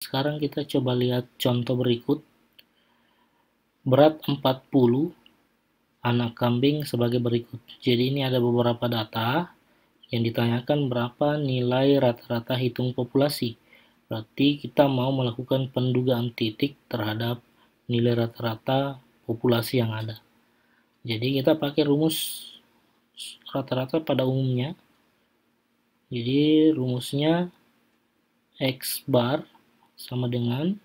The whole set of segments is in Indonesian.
Sekarang kita coba lihat contoh berikut. Berat 40 anak kambing sebagai berikut. Jadi ini ada beberapa data yang ditanyakan berapa nilai rata-rata hitung populasi. Berarti kita mau melakukan pendugaan titik terhadap nilai rata-rata populasi yang ada. Jadi kita pakai rumus rata-rata pada umumnya. Jadi rumusnya X bar sama dengan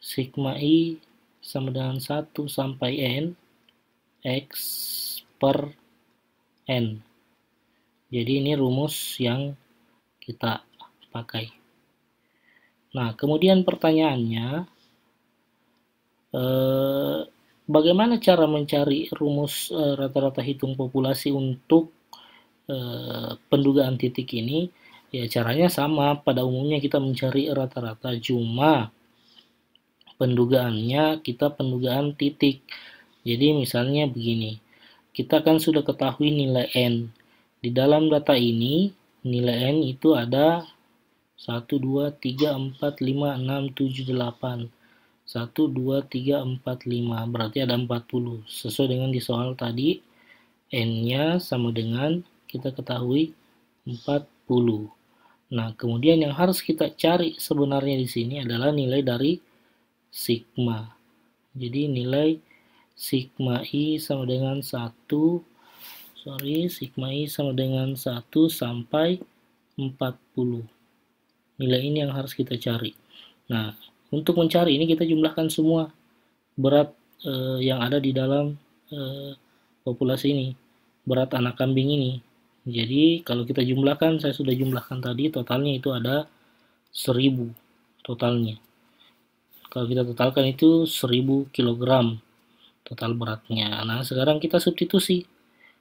sigma I sama dengan 1 sampai N X per N. Jadi ini rumus yang kita pakai. Nah, kemudian pertanyaannya, bagaimana cara mencari rumus rata-rata hitung populasi untuk pendugaan titik ini? Ya, caranya sama. Pada umumnya kita mencari rata-rata, cuma pendugaannya kita pendugaan titik. Jadi misalnya begini, kita kan sudah ketahui nilai N. Di dalam data ini, nilai N itu ada 1, 2, 3, 4, 5, 6, 7, 8. 1, 2, 3, 4, 5. Berarti ada 40. Sesuai dengan di soal tadi, N-nya sama dengan kita ketahui 40. Nah, kemudian yang harus kita cari sebenarnya di sini adalah nilai dari sigma. Jadi nilai sigma I sama dengan 1, sigma I sama dengan 1 sampai 40. Nilai ini yang harus kita cari. Nah, untuk mencari ini kita jumlahkan semua berat yang ada di dalam populasi ini, berat anak kambing ini. Jadi kalau kita jumlahkan, saya sudah jumlahkan tadi, totalnya itu ada 1000 totalnya. Kalau kita totalkan itu 1000 kg total beratnya. Nah, sekarang kita substitusi.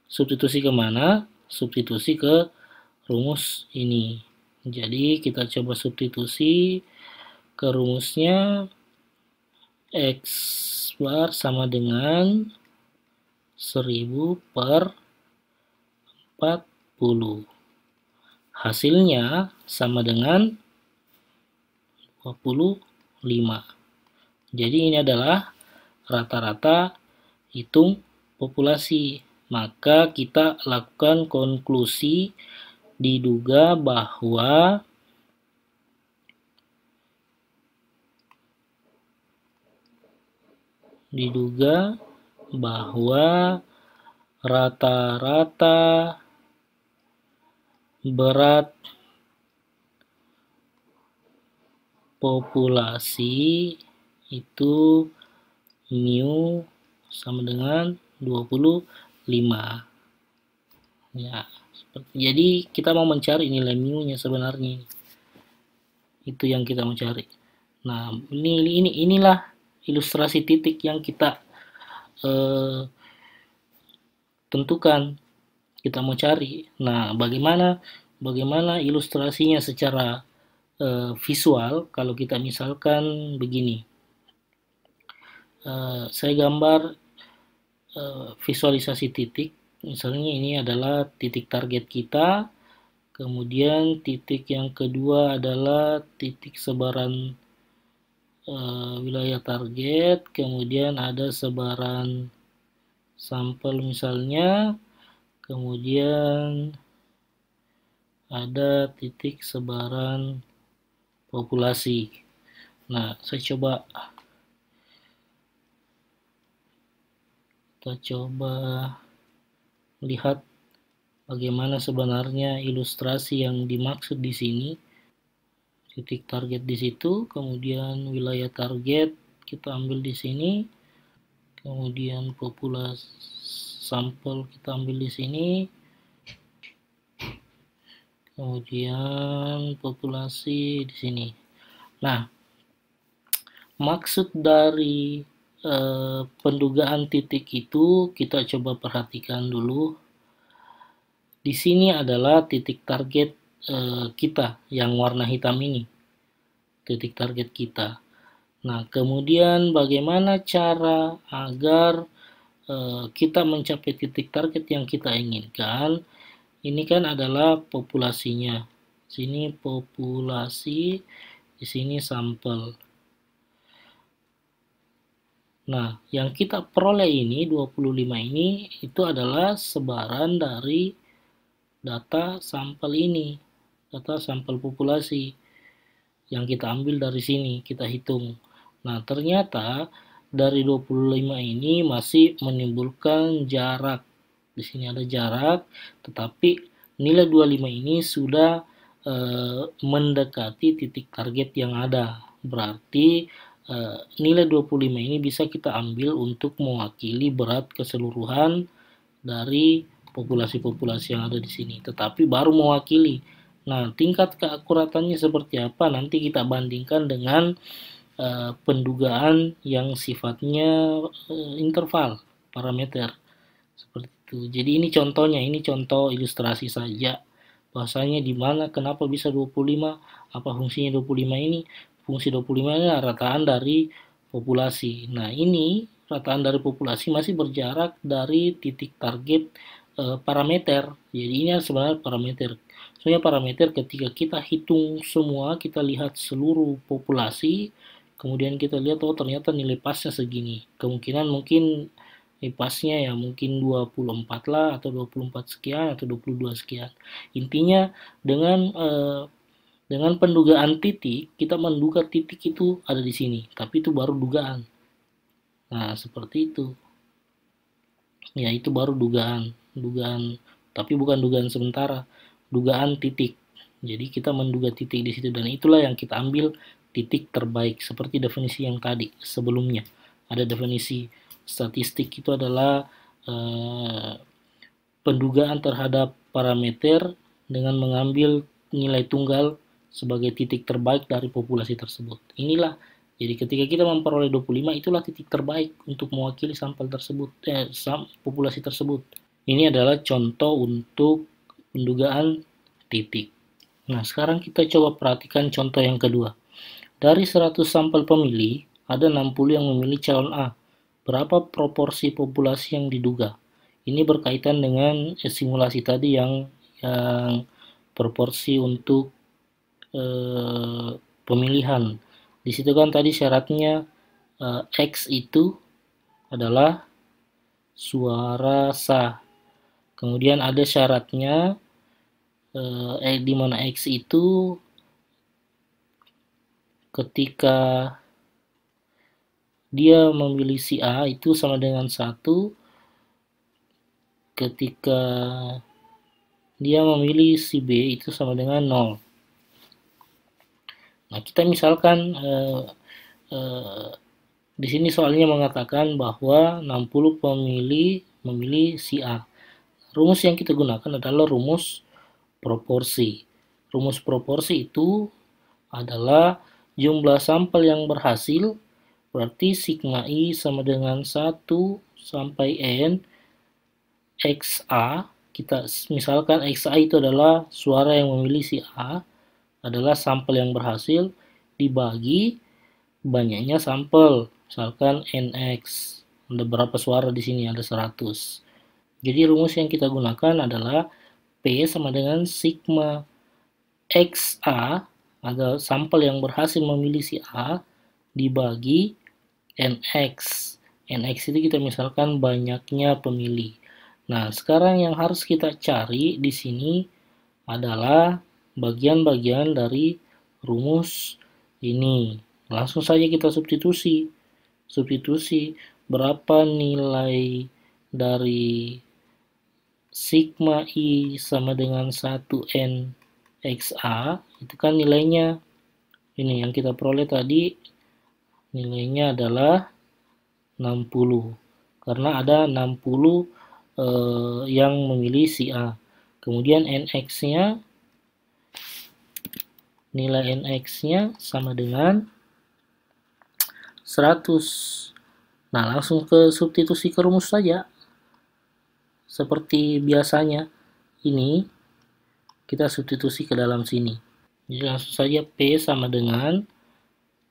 Substitusi kemana? Substitusi ke rumus ini. Jadi kita coba substitusi ke rumusnya X bar sama dengan 1000 per 40. Hasilnya sama dengan 25. Jadi ini adalah rata-rata hitung populasi. Maka kita lakukan konklusi diduga bahwa rata-rata berat populasi itu mu sama dengan 25. Ya, jadi kita mau mencari nilai mu-nya sebenarnya. Itu yang kita mau cari. Nah, inilah ilustrasi titik yang kita tentukan kita mau cari. Nah, bagaimana ilustrasinya secara visual? Kalau kita misalkan begini, saya gambar visualisasi titik. Misalnya ini adalah titik target kita, kemudian titik yang kedua adalah titik sebaran wilayah target, kemudian ada sebaran sampel misalnya, kemudian ada titik sebaran populasi. Nah, kita coba lihat bagaimana sebenarnya ilustrasi yang dimaksud di sini. Titik target di situ, kemudian wilayah target kita ambil di sini, kemudian populasi sampel kita ambil di sini, kemudian populasi di sini. Nah, maksud dari pendugaan titik itu kita coba perhatikan dulu. Di sini adalah titik target kita yang warna hitam ini, titik target kita. Nah, kemudian bagaimana cara agar kita mencapai titik target yang kita inginkan? Ini kan adalah populasinya. Sini populasi, di sini sampel. Nah, yang kita peroleh ini 25 ini itu adalah sebaran dari data sampel ini, data sampel populasi yang kita ambil dari sini, kita hitung. Nah, ternyata dari 25 ini masih menimbulkan jarak. Di sini ada jarak, tetapi nilai 25 ini sudah mendekati titik target yang ada. Berarti nilai 25 ini bisa kita ambil untuk mewakili berat keseluruhan dari populasi-populasi yang ada di sini, tetapi baru mewakili. Nah, tingkat keakuratannya seperti apa nanti kita bandingkan dengan pendugaan yang sifatnya interval parameter seperti itu. Jadi ini contohnya, ini contoh ilustrasi saja. Bahasanya di mana kenapa bisa 25, apa fungsinya 25 ini? Fungsi 25 ini rataan dari populasi. Nah, ini rataan dari populasi masih berjarak dari titik target parameter. Jadi ini sebenarnya parameter. Soalnya parameter ketika kita hitung semua, kita lihat seluruh populasi, kemudian kita lihat oh ternyata nilai pasnya segini. Kemungkinan mungkin pasnya ya mungkin 24 lah atau 24 sekian atau 22 sekian. Intinya dengan pendugaan titik, kita menduga titik itu ada di sini, tapi itu baru dugaan. Nah, seperti itu. Ya, itu baru dugaan, tapi bukan dugaan sementara, dugaan titik. Jadi kita menduga titik di situ dan itulah yang kita ambil titik terbaik seperti definisi yang tadi sebelumnya. Ada definisi statistik itu adalah pendugaan terhadap parameter dengan mengambil nilai tunggal sebagai titik terbaik dari populasi tersebut. Inilah, jadi ketika kita memperoleh 25, itulah titik terbaik untuk mewakili sampel tersebut, populasi tersebut. Ini adalah contoh untuk pendugaan titik. Nah, sekarang kita coba perhatikan contoh yang kedua. Dari 100 sampel pemilih, ada 60 yang memilih calon A. Berapa proporsi populasi yang diduga? Ini berkaitan dengan simulasi tadi yang proporsi untuk pemilihan. Di situ kan tadi syaratnya X itu adalah suara sah. Kemudian ada syaratnya di mana X itu ketika dia memilih si A itu sama dengan 1, ketika dia memilih si B itu sama dengan 0. Nah, kita misalkan di sini soalnya mengatakan bahwa 60 pemilih memilih si A. Rumus yang kita gunakan adalah rumus proporsi. Rumus proporsi itu adalah jumlah sampel yang berhasil, berarti sigma I sama dengan 1 sampai N XA. Kita misalkan XA itu adalah suara yang memilih si A, adalah sampel yang berhasil dibagi banyaknya sampel, misalkan NX. Ada berapa suara di sini? Ada 100. Jadi rumus yang kita gunakan adalah P sama dengan sigma XA, ada sampel yang berhasil memilih si A, dibagi NX. NX itu kita misalkan banyaknya pemilih. Nah, sekarang yang harus kita cari di sini adalah bagian-bagian dari rumus ini. Langsung saja kita substitusi. Berapa nilai dari sigma I sama dengan 1N XA, itu kan nilainya ini yang kita peroleh tadi, nilainya adalah 60 karena ada 60 yang memilih si A. Kemudian NX-nya, nilai NX-nya sama dengan 100. Nah, langsung ke substitusi ke rumus saja. Seperti biasanya, ini kita substitusi ke dalam sini. Jadi langsung saja P sama dengan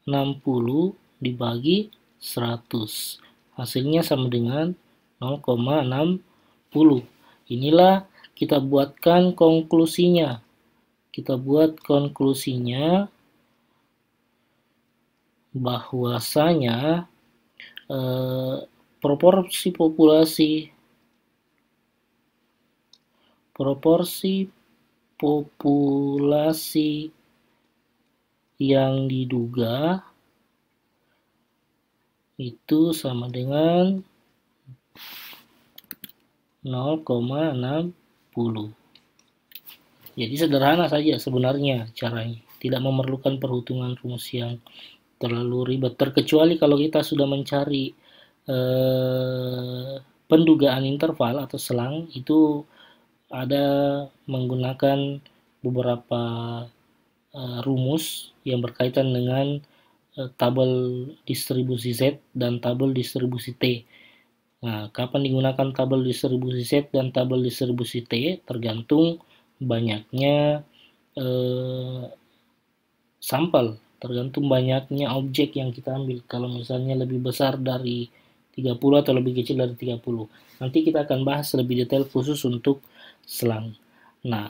60 dibagi 100. Hasilnya sama dengan 0,60. Inilah kita buatkan konklusinya. kita buat konklusinya bahwasanya proporsi populasi yang diduga itu sama dengan 0,60. Jadi sederhana saja sebenarnya caranya, tidak memerlukan perhitungan rumus yang terlalu ribet, terkecuali kalau kita sudah mencari pendugaan interval atau selang, itu ada menggunakan beberapa rumus yang berkaitan dengan tabel distribusi Z dan tabel distribusi T. Nah, kapan digunakan tabel distribusi Z dan tabel distribusi T tergantung banyaknya sampel, tergantung banyaknya objek yang kita ambil. Kalau misalnya lebih besar dari 30 atau lebih kecil dari 30. Nanti kita akan bahas lebih detail khusus untuk selang. Nah,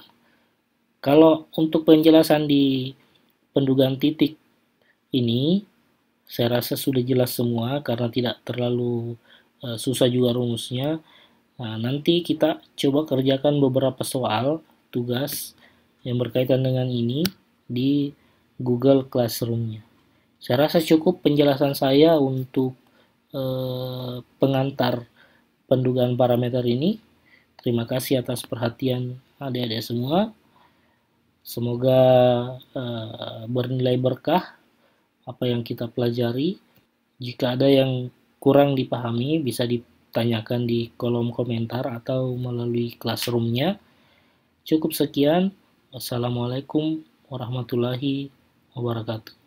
kalau untuk penjelasan di pendugaan titik ini, saya rasa sudah jelas semua karena tidak terlalu susah juga rumusnya. Nah, nanti kita coba kerjakan beberapa soal tugas yang berkaitan dengan ini di Google Classroom-nya. Saya rasa cukup penjelasan saya untuk pengantar pendugaan parameter ini. Terima kasih atas perhatian adik-adik semua. Semoga bernilai berkah apa yang kita pelajari. Jika ada yang kurang dipahami, bisa ditanyakan di kolom komentar atau melalui classroom-nya. Cukup sekian. Wassalamualaikum warahmatullahi wabarakatuh.